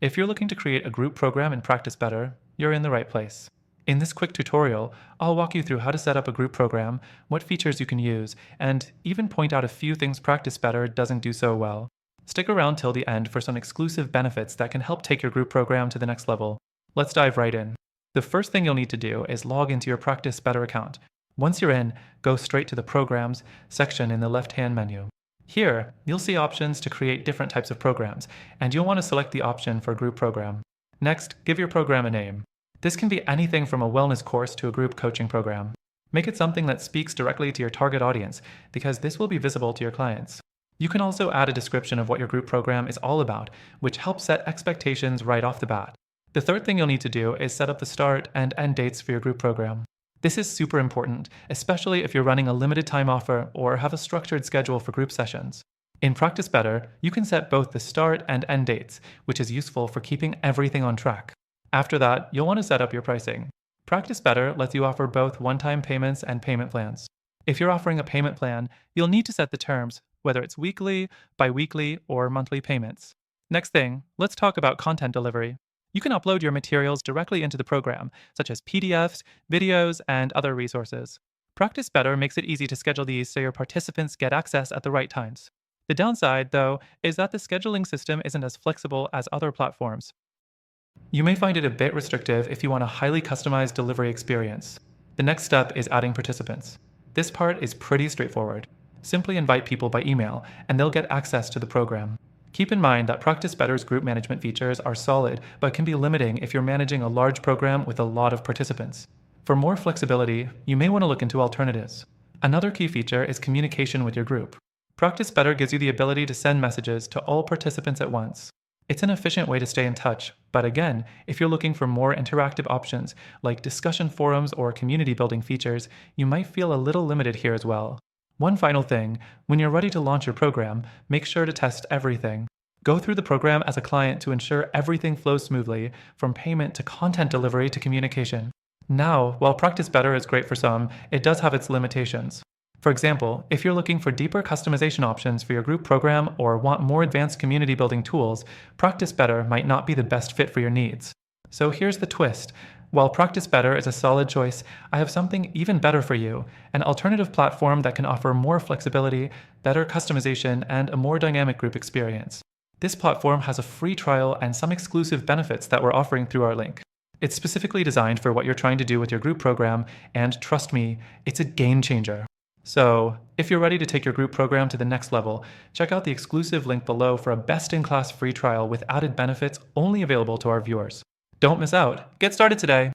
If you're looking to create a group program and practice better, you're in the right place. In this quick tutorial, I'll walk you through how to set up a group program, what features you can use, and even point out a few things Practice Better doesn't do so well. Stick around till the end for some exclusive benefits that can help take your group program to the next level. Let's dive right in. The first thing you'll need to do is log into your Practice Better account. Once you're in, go straight to the Programs section in the left-hand menu. Here, you'll see options to create different types of programs, and you'll want to select the option for Group Program. Next, give your program a name. This can be anything from a wellness course to a group coaching program. Make it something that speaks directly to your target audience, because this will be visible to your clients. You can also add a description of what your group program is all about, which helps set expectations right off the bat. The third thing you'll need to do is set up the start and end dates for your group program. This is super important, especially if you're running a limited time offer or have a structured schedule for group sessions. In Practice Better, you can set both the start and end dates, which is useful for keeping everything on track. After that, you'll want to set up your pricing. Practice Better lets you offer both one-time payments and payment plans. If you're offering a payment plan, you'll need to set the terms, whether it's weekly, bi-weekly, or monthly payments. Next thing, let's talk about content delivery. You can upload your materials directly into the program, such as PDFs, videos, and other resources. Practice Better makes it easy to schedule these so your participants get access at the right times. The downside, though, is that the scheduling system isn't as flexible as other platforms. You may find it a bit restrictive if you want a highly customized delivery experience. The next step is adding participants. This part is pretty straightforward. Simply invite people by email, and they'll get access to the program. Keep in mind that Practice Better's group management features are solid, but can be limiting if you're managing a large program with a lot of participants. For more flexibility, you may want to look into alternatives. Another key feature is communication with your group. Practice Better gives you the ability to send messages to all participants at once. It's an efficient way to stay in touch, but again, if you're looking for more interactive options, like discussion forums or community building features, you might feel a little limited here as well. One final thing, when you're ready to launch your program, make sure to test everything. Go through the program as a client to ensure everything flows smoothly, from payment to content delivery to communication. Now, while Practice Better is great for some, it does have its limitations. For example, if you're looking for deeper customization options for your group program or want more advanced community building tools, Practice Better might not be the best fit for your needs. So here's the twist. While Practice Better is a solid choice, I have something even better for you, an alternative platform that can offer more flexibility, better customization, and a more dynamic group experience. This platform has a free trial and some exclusive benefits that we're offering through our link. It's specifically designed for what you're trying to do with your group program, and trust me, it's a game changer. So, if you're ready to take your group program to the next level, check out the exclusive link below for a best-in-class free trial with added benefits only available to our viewers. Don't miss out. Get started today.